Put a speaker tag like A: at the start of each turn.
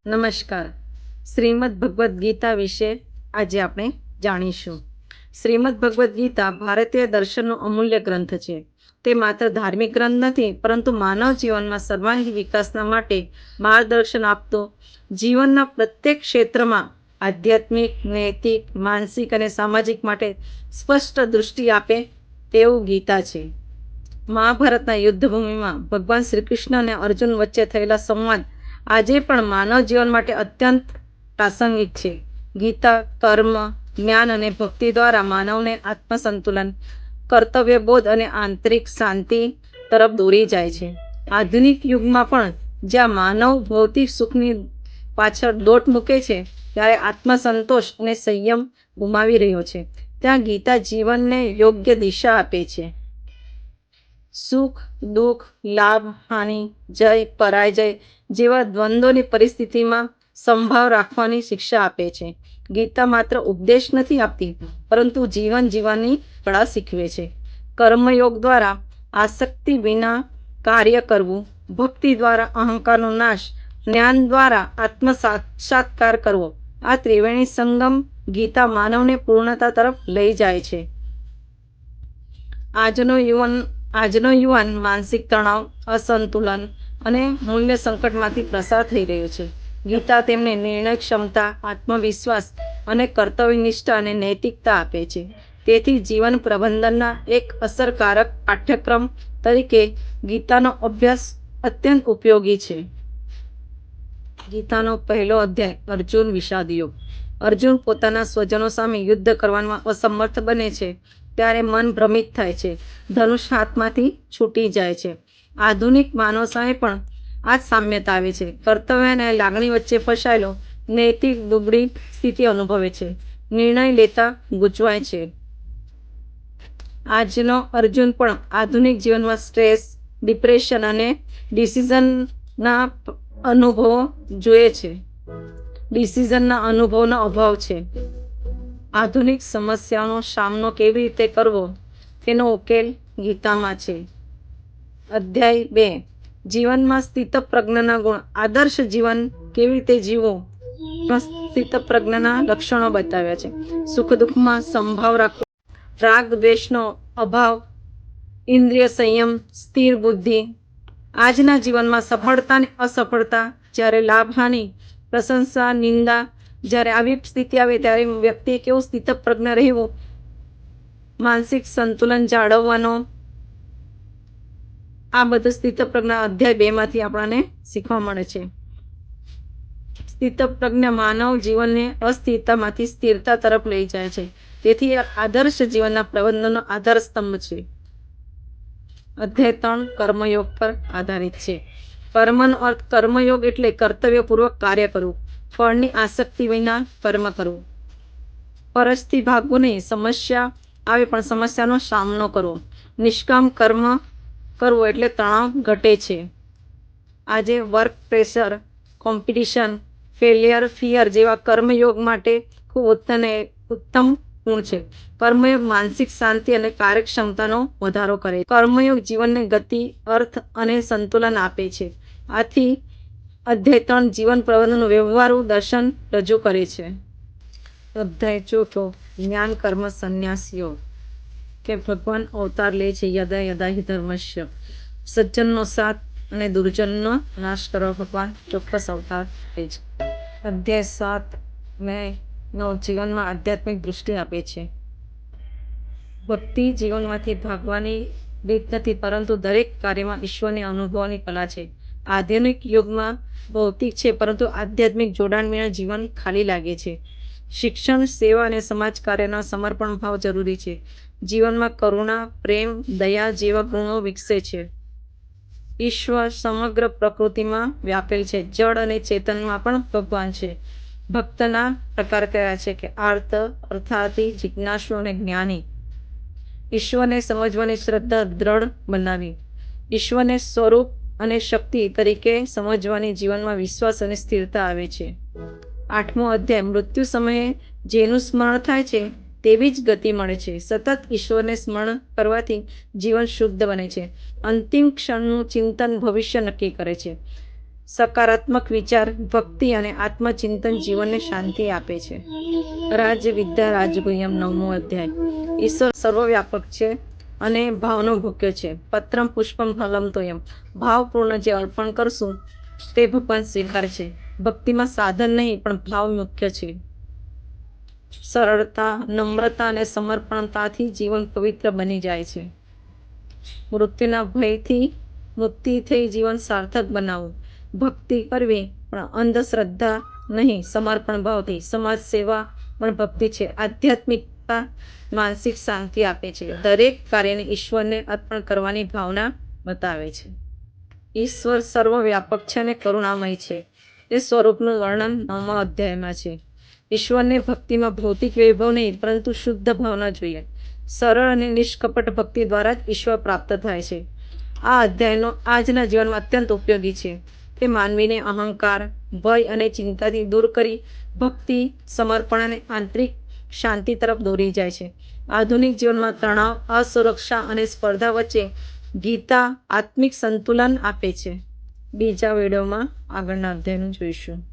A: નમસ્કાર. શ્રીમદ ભગવદ્ ગીતા વિશે આજે આપણે જાણીશું. શ્રીમદ ભગવદ્ ગીતા ભારતીય દર્શનનો અમૂલ્ય ગ્રંથ છે. તે માત્ર ધાર્મિક ગ્રંથ નથી, પરંતુ માનવ જીવનમાં સર્વાંગી વિકાસના માટે માર્ગદર્શન આપતો, જીવનના પ્રત્યેક ક્ષેત્રમાં આધ્યાત્મિક, નૈતિક, માનસિક અને સામાજિક માટે સ્પષ્ટ દૃષ્ટિ આપે તેવું ગીતા છે. મહાભારતના યુદ્ધભૂમિમાં ભગવાન શ્રી કૃષ્ણ અને અર્જુન વચ્ચે થયેલા સંવાદ આજે પણ માનવ જીવન માટે અત્યંત પ્રાસંગિક છે. ગીતા કર્મ, જ્ઞાન અને ભક્તિ દ્વારા માનવને આત્મસંતુલન, કર્તવ્યબોધ અને આંતરિક શાંતિ તરફ દોરી જાય છે. આધુનિક યુગમાં પણ જ્યાં માનવ ભૌતિક સુખની પાછળ દોટ મૂકે છે, ત્યારે આત્મસંતોષ અને સંયમ ગુમાવી રહ્યો છે, ત્યાં ગીતા જીવનને યોગ્ય દિશા આપે છે. સુખ, દુઃખ, લાભ, હાનિ, જય, પરાજય જેવા દ્વંદ્વોની પરિસ્થિતિમાં સંભાવ રાખવાની શિક્ષા આપે છે. ગીતા માત્ર ઉપદેશ નથી આપતી, પરંતુ જીવન જીવવાની કળા શીખવે છે. કર્મયોગ દ્વારા આસક્તિ વિના કાર્ય કરવું, ભક્તિ દ્વારા અહંકારનો નાશ, જ્ઞાન દ્વારા આત્મ સાક્ષાત્કાર કરવો, આ ત્રિવેણી સંગમ ગીતા માનવને પૂર્ણતા તરફ લઈ જાય છે. આજનો યુવાન માનસિક તણાવ, અસંતુલન અને મૂલ્ય સંકટમાંથી પસાર થઈ રહ્યો છે. ગીતા તેમને નિર્ણય ક્ષમતા, આત્મવિશ્વાસ અને કર્તવ્યનિષ્ઠા અને નૈતિકતા આપે છે. તેથી જીવન પ્રબંધનના એક અસરકારક પાઠ્યક્રમ તરીકે ગીતાનો અભ્યાસ અત્યંત ઉપયોગી છે. ગીતાનો પહેલો અધ્યાય અર્જુન વિષાદ યોગ. અર્જુન પોતાના સ્વજનો સામે યુદ્ધ કરવામાં અસમર્થ બને છે ત્યારે મન ભ્રમિત થાય છે, ધનુષ હાથમાંથી છૂટી જાય છે. આધુનિક માનવ સામે પણ આ જ સામ્યતા આવે છે. કર્તવ્ય અને લાગણી વચ્ચે ફસાયેલો નૈતિક દુબળી સ્થિતિ અનુભવે છે, નિર્ણય લેતા ગૂંચવાય છે. આજનો અર્જુન પણ આધુનિક જીવનમાં સ્ટ્રેસ, ડિપ્રેશન અને ડિસિઝનના અનુભવનો અભાવ છે. આધુનિક સમસ્યાઓનો સામનો કેવી રીતે કરવો તેનો ઉકેલ ગીતામાં છે. અધ્યાય 2, જીવનમાં સ્થિતપ્રજ્ઞના ગુણ. આદર્શ જીવન કેવી રીતે જીવવું, સ્થિતપ્રજ્ઞના લક્ષણો બતાવ્યા છે. સુખ દુઃખમાં સંભાવ રાખવો, રાગ દ્વેષનો અભાવ, ઇન્દ્રિય સંયમ, સ્થિર બુદ્ધિ. આજના જીવનમાં સફળતા અને અસફળતા, જ્યારે લાભ હાનિ, પ્રશંસા નિંદા, જ્યારે આવી સ્થિતિ આવે ત્યારે વ્યક્તિએ કેવું સ્થિતપ્રજ્ઞ રહેવું, માનસિક સંતુલન જાળવવાનો, આ બધું સ્થિતપ્રજ્ઞ અધ્યાય 2 માંથી આપણને શીખવા મળે છે. સ્થિતપ્રજ્ઞ માનવ જીવનને અસ્થિરતામાંથી સ્થિરતા તરફ લઈ જાય છે. તેથી આદર્શ જીવનના પ્રબંધનનો આધાર સ્તંભ છે. અધ્યાય 3 કર્મયોગ પર આધારિત છે. કર્મનો અર્થ કર્મયોગ એટલે કર્તવ્યપૂર્વક કાર્ય કરવું, ફળની આસક્તિ વિના કર્મ કરવું, ફરજથી ભાગવું નહીં. સમસ્યા આવે પણ સમસ્યાનો સામનો કરવો. નિષ્કામ કર્મ કરવું એટલે તણાવ ઘટે છે. આજે work pressure, competition, failure, fear જેવા કર્મયોગ માટે ખૂબ ઉત્તમ ગુણ છે. કર્મયોગ માનસિક શાંતિ અને કાર્યક્ષમતાનો વધારો કરે છે. કર્મયોગ જીવનને ગતિ, અર્થ અને સંતુલન આપે છે. આથી અધ્યાય 3 જીવન પ્રબંધનનું વ્યવહારુ દર્શન રજૂ કરે છે. અધ્યાય 4 જ્ઞાન કર્મ સંન્યાસ યોગ. કે ભગવાન અવતાર લે છે. યદા યદા હિ ધર્મસ્ય, સજ્જનનો સાથ અને દુર્જનનો નાશ કરવા ભગવાન ચોક્કસ અવતાર લે છે. અધ્યાય 7 જીવનમાં આધ્યાત્મિક દૃષ્ટિ આપે છે. ભક્તિ જીવનમાંથી ભાગવાની રીત નથી, પરંતુ દરેક કાર્યમાં ઈશ્વરને અનુભવવાની કલા છે. આધુનિક યુગમાં ભૌતિક છે, પરંતુ આધ્યાત્મિક જોડાણ વિના જીવન ખાલી લાગે છે. શિક્ષણ, સેવા અને સમાજ કાર્યના સમર્પણ ભાવ જરૂરી છે. જીવનમાં કરુણા, પ્રેમ, દયા જેવા ગુણો વિકસે છે. ઈશ્વર સમગ્ર પ્રકૃતિમાં વ્યાપેલ છે. જળ અને ચેતનમાં પણ ભગવાન છે. ભક્તના પ્રકાર કયા છે કે આર્ત, અર્થાર્થી, જિજ્ઞાસુ અને જ્ઞાની. ઈશ્વરને સમજવાની શ્રદ્ધા દ્રઢ બનાવી, ઈશ્વરને સ્વરૂપ અને શક્તિ તરીકે સમજવાની જીવનમાં વિશ્વાસ અને સ્થિરતા આવે છે. 8મો અધ્યાય મૃત્યુ સમયે જેનું સ્મરણ થાય છે તેવી જ ગતિ મળે છે. સતત ઈશ્વરને સ્મરણ કરવાથી જીવન શુદ્ધ બને છે. અંતિમ ક્ષણનું ચિંતન ભવિષ્ય નક્કી કરે છે. સકારાત્મક વિચાર, ભક્તિ અને આત્મચિંતન જીવનને શાંતિ આપે છે. રાજ વિદ્યા રાજગુહ્યમ 9મો અધ્યાય. ઈશ્વર સર્વવ્યાપક છે અને ભાવનો ભૂખ્યો છે. પત્રમ પુષ્પમ ફલમ તોયમ. ભાવપૂર્ણ જે અર્પણ કરશું તે ભગવાન સ્વીકાર છે. ભક્તિમાં સાધન નહીં પણ ભાવ મુખ્ય છે. સરળતા, નમ્રતા અને સમર્પણતાથી જીવન પવિત્ર બની જાય છે. મૃત્યુના ભયથી મુક્તિથી જીવન સાર્થક બનાવવું. ભક્તિ કરવી પણ અંધશ્રદ્ધા નહીં, સમર્પણ ભાવથી. સમાજ સેવા પણ ભક્તિ છે. આધ્યાત્મિકતા માનસિક શાંતિ આપે છે. દરેક કાર્યને ઈશ્વરને અર્પણ કરવાની ભાવના બતાવે છે. ઈશ્વર સર્વવ્યાપક છે અને કરુણામય છે. તે સ્વરૂપનું વર્ણન 9મા અધ્યાયમાં છે. ઈશ્વરને ભક્તિમાં ભૌતિક વૈભવ નહીં પરંતુ શુદ્ધ ભાવના જોઈએ. સરળ અને નિષ્કપટ ભક્તિ દ્વારા જ ઈશ્વર પ્રાપ્ત થાય છે. આ અધ્યાયનો આજના જીવનમાં અત્યંત ઉપયોગી છે. તે માનવીને અહંકાર, ભય અને ચિંતાથી દૂર કરી ભક્તિ, સમર્પણ અને આંતરિક શાંતિ તરફ દોરી જાય છે. આધુનિક જીવનમાં તણાવ, અસુરક્ષા અને સ્પર્ધા વચ્ચે ગીતા આત્મિક સંતુલન આપે છે. બીજા વિડીયોમાં આગળના અધ્યાયનું જોઈશું.